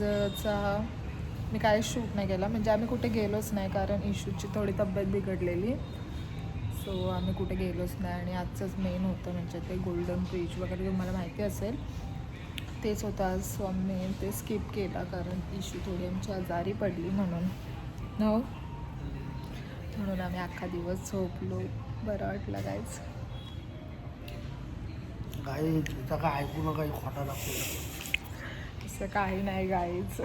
आजचा मी काय शूट नाही केला, म्हणजे आम्ही कुठे गेलोच नाही कारण इशूची थोडी तब्येत बिघडलेली. सो आम्ही कुठे गेलोच नाही. आणि आजचंच मेन होतं म्हणजे ते गोल्डन ब्रिज वगैरे तुम्हाला माहिती असेल तेच होतं आज. सो आम्ही ते स्किप केला कारण इशू थोडी आमची आजारी पडली म्हणून म्हणून आम्ही अख्खा दिवस झोपलो. बरं वाटलं गाईज. काही तिचा काय ऐकू नका, खोटा लागतो. असं काही नाही गाईज.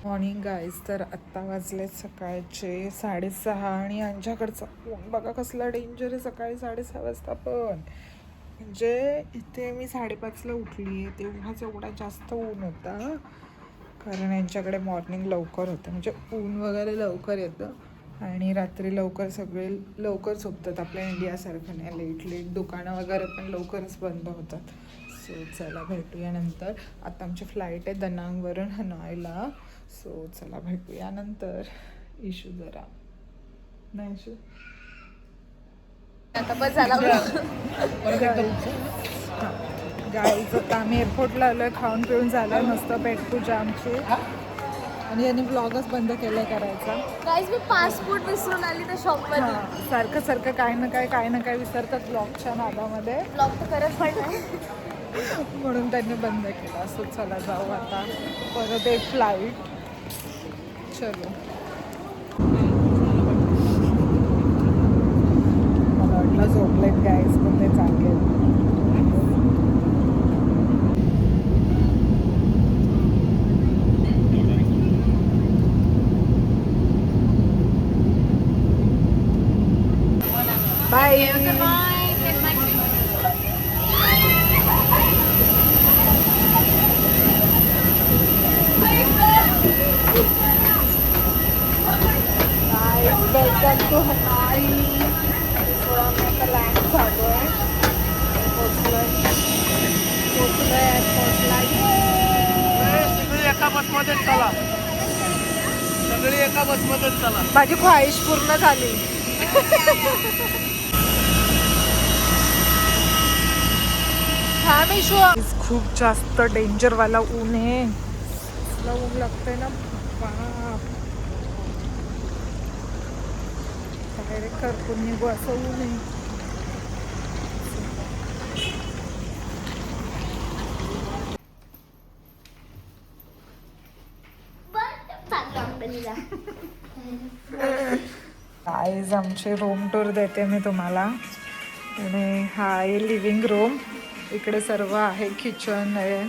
Morning guys. तर आत्ता वाजले सकाळचे 6:30 आणि यांच्याकडचा ऊन बघा कसला डेंजर आहे. सकाळी 6:30 वाजता पण म्हणजे इथे मी 5:30ला उठली आहे तेव्हाच एवढा जास्त ऊन होता कारण यांच्याकडे मॉर्निंग लवकर होतं, म्हणजे ऊन वगैरे लवकर येतं आणि रात्री लवकर सगळे लवकर झोपतात. आपल्या इंडियासारखं नाही लेट दुकानं वगैरे पण लवकरच बंद होतात. सो चला भेटूया नंतर. आता आमची फ्लाईट आहे दनांगवरून हनॉयला. सो चला भेटूया नंतर. इशू जरा नाही इशू आता बस झाला. गाईचं आता आम्ही एअरपोर्टला आलो आहे, खाऊन पिऊन झालं मस्त पेटपूजा आमची. आणि यांनी ब्लॉगच बंद केलाय करायचा. गाईज मी पासपोर्ट विसरून आली त्या शॉपमध्ये. सारखं काय ना काय विसरतात ब्लॉगच्या नादामध्ये. ब्लॉग तर करत पण नाही म्हणून त्यांनी बंद केला. असं चला जाऊ आता परत एक फ्लाईट. चलो मला वाटलं झोपलेत गाईज पण ते चांगले. Bye. Welcome to Hanoi. So आम्ही आता लँड झालो आहे. पोचलोय एअरपोर्टला. सगळी एका बसमध्येच चला, सगळी एका बसमध्येच चला. माझी ख्वाहिश पूर्ण झाली. खूप जास्त डेंजरवाला ऊन आहे. ऊन लागतंय ना बाप. डायरेक्ट करपून निघू असं ऊन आहे. गाईज आमची रूम टूर देते मी तुम्हाला. आणि हा आहे लिव्हिंग रूम. इकडे सर्व आहे, किचन आहे,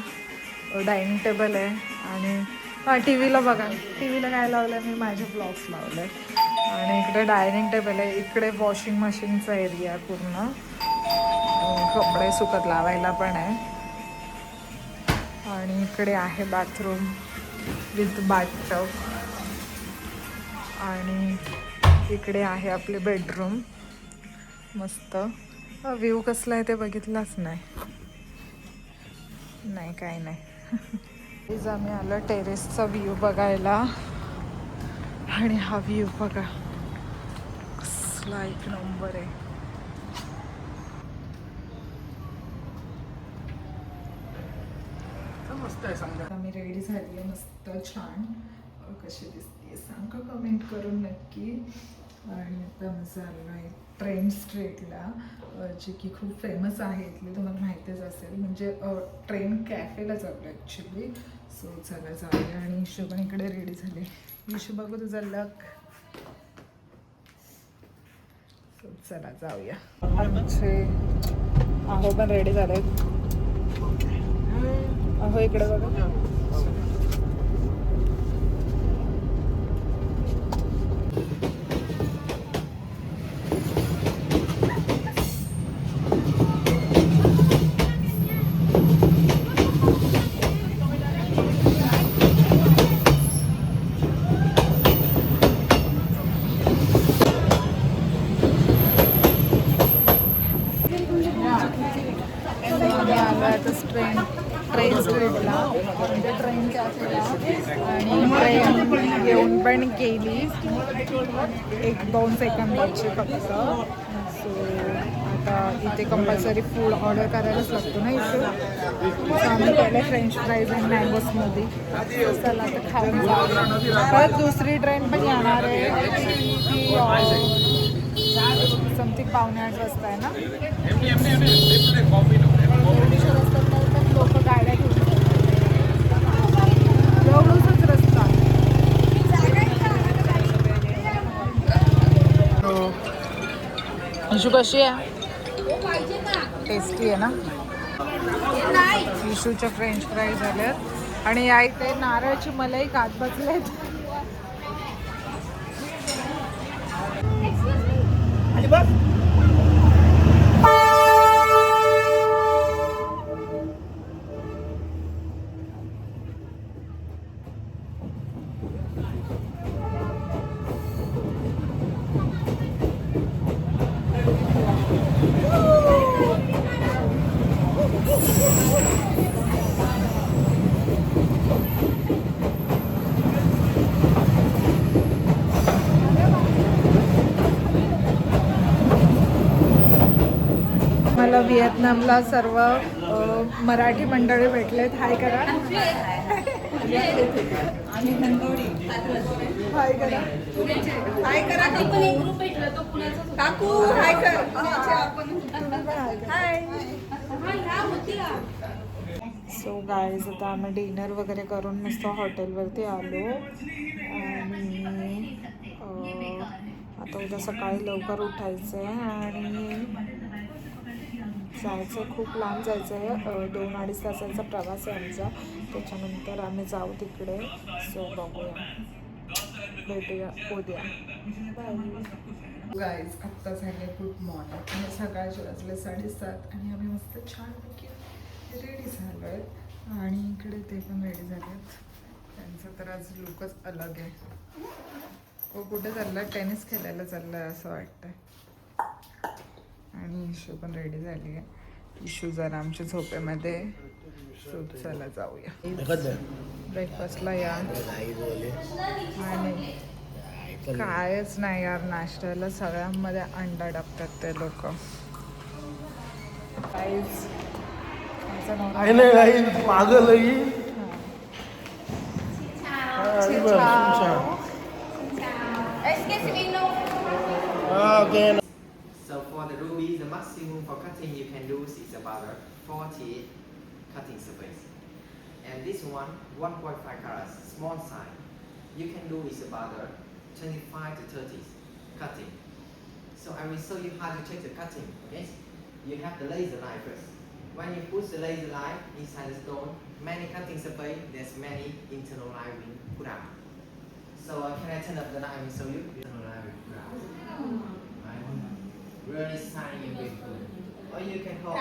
डायनिंग टेबल आहे आणि टी व्हीला बघा. टी व्हीला काय लावलं आहे मी माझे ब्लॉग्स लावले. आणि इकडे डायनिंग टेबल आहे. इकडे वॉशिंग मशीनचा एरिया पूर्ण, कपडे सुकत लावायला पण आहे. आणि इकडे आहे बाथरूम विथ बाथटब. आणि इकडे आहे आपले बेडरूम. मस्त व्ह्यू कसला आहे ते बघितलाच नाही काय नाही. आम्ही आलो टेरेसचा व्ह्यू बघायला. आणि हा व्ह्यू बघा कसला एक नंबर आहे. मस्त आहे सांगा. आम्ही रेडी झाली आहे मस्त छान. कशी दिसते सांगा कमेंट करून नक्की. आणि आता आम्ही चाललो आहे ट्रेन स्ट्रीटला, जी की खूप फेमस आहे इथली, तुम्हाला माहितीच असेल. म्हणजे ट्रेन कॅफेला चाललो ॲक्च्युली. सो चला जाऊया. आणि इशू पण इकडे रेडी झाले. इशू बघू तुझा लक. सो चला जाऊया. आमचे अहो पण रेडी झाले. अहो इकडे बघा. ट्रेन स्ट्रीटला म्हणजे ट्रेन कॅफेला. आणि ट्रेन येऊन पण गेली 1-2 सेकंदाची फक्त. सो आता इथे कंपल्सरी फूड ऑर्डर करायलाच लागतो ना इशू. सो आम्ही केलं French fries and mango smoothie. चला आता खाऊन जाऊया. परत दुसरी ट्रेन पण येणार आहे ती समथिंग 7:45 वाजता आहे ना. एवढीशा रस्त्यात तर लोक गाड्या घेऊन एवढंच रस्ता. इशू कशी आहे? टेस्टी आहे ना. इशूच्या फ्रेंच फ्राईज झाल्यात आणि या इथे नारळची मलाई खात बसलेत. मला व्हिएतनामला सर्व मराठी मंडळी भेटलेत. हाय करा. हाय करा. हाय करा काकू. हाय कर. सो गाईज आता आम्ही डिनर वगैरे करून मस्त हॉटेलवरती आलो आणि आता उद्या सकाळी लवकर उठायचं आहे आणि जायचं. खूप लांब जायचं आहे. 2-2.5 तासांचा प्रवास आहे आमचा. त्याच्यानंतर आम्ही जाऊ तिकडे. सो बघूया, भेटूया उद्या. गाईज आत्ता झाले गुड मॉर्निंग आणि सकाळचे वाजले 7:30 आणि आम्ही मस्त छानपैकी रेडी झालो आहेत आणि इकडे ते पण रेडी झाले आहेत. त्यांचं तर आज लुकच अलग आहे. हो कुठे चाललं? टेनिस खेळायला चाललं आहे असं वाटतंय. आणि इशू पण रेडी झाली आहे. इशू जरा आमच्या झोपेमध्ये. सो चला जाऊया ब्रेकफास्टला या. आणि कायच नाही यार, नाश्त्याला सगळ्यांमध्ये अंडा टाकतात ते लोक. पागल So for the ruby, the maximum for cutting you can do is about 40 cutting surface. And this one, 1.5 carats, small size, you can do is about 25 to 30 cutting. So I will show you how to check the cutting. Okay? You have the laser line first. When you push the laser line inside the stone, many cutting surface, there's many internal line will put out. So can I turn up the line and show you? Internal line will put out. Really shiny and beautiful. Or you can hold on.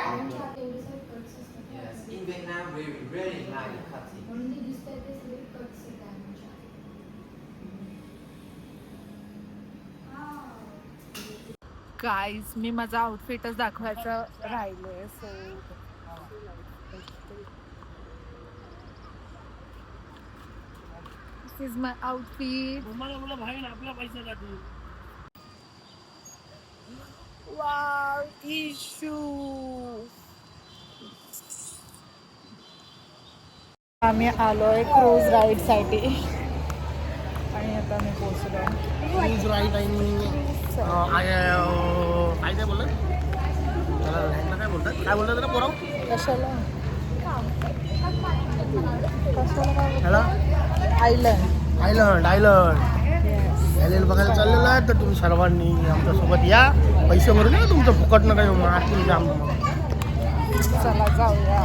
Yes, in Vietnam we really like the cutting. Guys मी माझा आउटफिटच दाखवायचं राहिलंय. So this is my outfit. Wow Ishu. आम्ही आलोय cruise ride साठी आणि आता मी पोहोचलोय. क्रूज राईड काय बोलत काय बोलतात त्याला पोराव कशाला ह्याला आयलंड आयलंड बघायला चाललेलं आहे. तर तुम्ही सर्वांनी आमच्यासोबत या. पैसे भरून या तुमचं फुकट न काही मारतील जाम. चला जाऊया.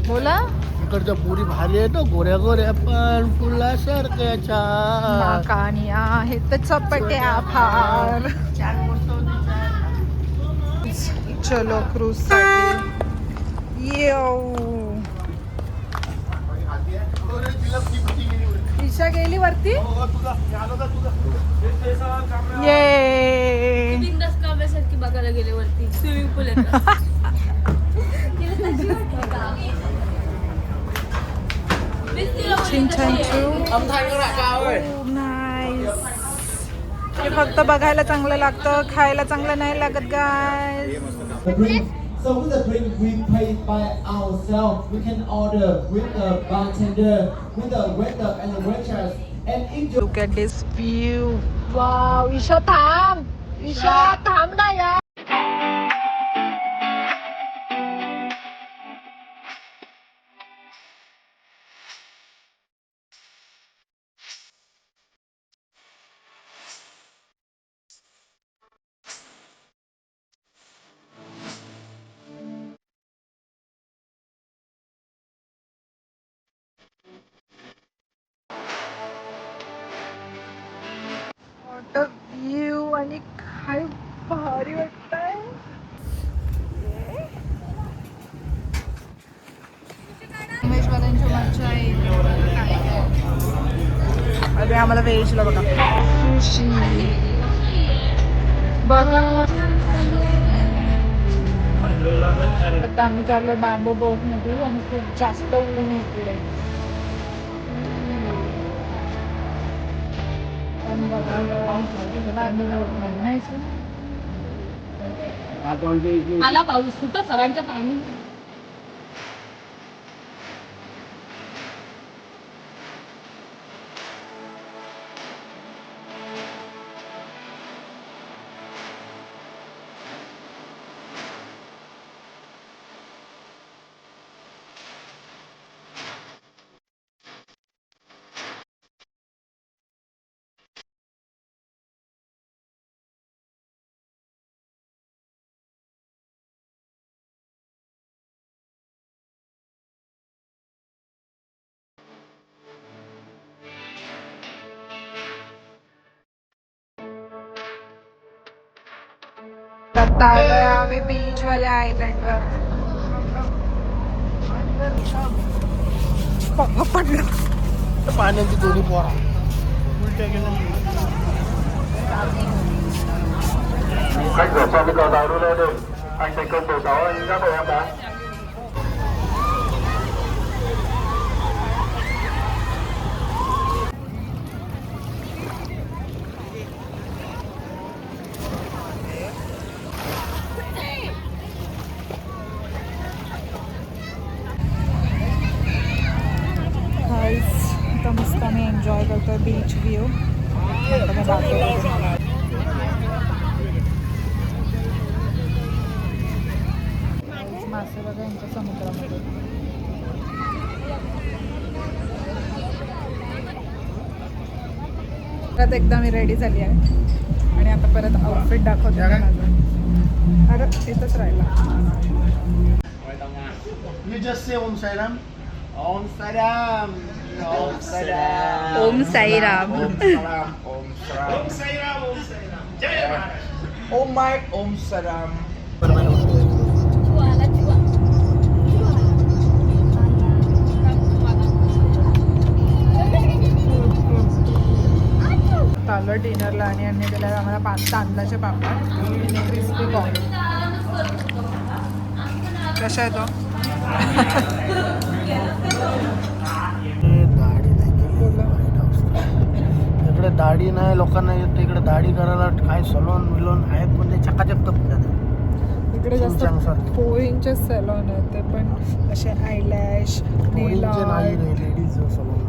बोला इकडच्या पुरी भारी आहे तो. गोऱ्या पण फुलासारख्याच्या नाकानी आहेत चपट्या फार. चलो क्रूज साठी येऊ. ईशा गेली वरती. ये बिंदास काव्यासारखी बघायला गेले वरती स्विमिंग पूल आहे. Chin Chan Chu. Âm thanh nó lại cao ơi. Nice. हे फक्त बघायला चांगलं लागतं, खायला चांगलं नाही लागत गाय. The drink. So with the drink, we pay by ourselves. We can order with the bartender, with the waiter and the waitress. And if you Look at this view. Wow, Isha थांब. ईशा थांब ना यार. व्ह्यू आणि काय भारी वाटतंय. व्हेजवाल्यांची मज्जा येईल. अरे आम्हाला व्हेजला बघा सुशी बघा. आता आम्ही चाललो बॅम्बो बोट मध्ये आणि खूप जास्त ऊन इकडे. आला पाऊस कुठं सरांच्या पाणी. आता आलोय आम्ही बीचवाल्या आयलंडवर. पापा पडलं. पाण्याची दोन्ही पोरा उलट्या गेल्या. आता मस्त आम्ही एन्जॉय करतोय बीच व्ह्यू. मासे बघा यांच्या समुद्रामध्ये. परत एकदा मी रेडी झाली आहे आणि आता परत आउटफिट दाखवते माझं. अरे तिथंच राहिला. You just say Om Sai Ram. Om Saram. Om Saram. Om Sairam. Om Saram. Om Saram. Om Sai Ram, Om Sai Ram. Jai Maharashtra. Om Mike. Om Saram. चालू डिनरला आणि यांनी दिला आम्हाला तांदळाचे पापड आणि क्रिस्पी कॉर्न. कशा आहे तो? दाढी नाही केली इकडे. दाढी नाही लोकांना येत इकडे. दाढी करायला काय सलोन विलोन आहेत पण ते चकाचक तपतात. इकडे जास्त पोरींचे सॅलॉन आहेत ते पण असे आयलॅश नेल नाही लेडीज सलोन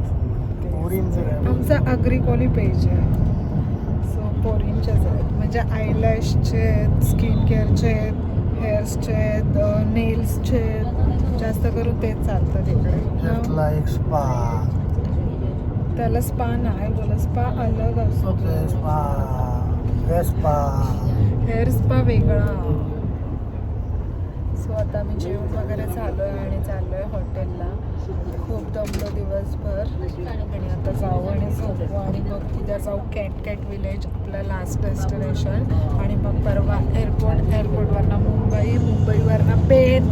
पोरींचं. आमचा अग्रिकोली पेज आहे सो पोरींचेच आहेत म्हणजे आयलॅशचे आहेत, स्किन केअरचे आहेत, हेअर्सचे आहेत, नेल्सचे आहेत. जास्त करून तेच चालतं तिकडे. Like spa. त्याला स्पा नाही बोला. स्पा अलग असतो. Spa hair spa. Hair spa वेगळा. सो आता मी जेवण वगैरे झालो आहे आणि चाललो आहे हॉटेलला. खूप दमलो दिवसभर आणि आता जाऊ आणि झोपू आणि मग तिथे जाऊ कॅट विलेज आपलं लास्ट डेस्टिनेशन. आणि मग परवा एअरपोर्टवरनं मुंबईवरनं पेन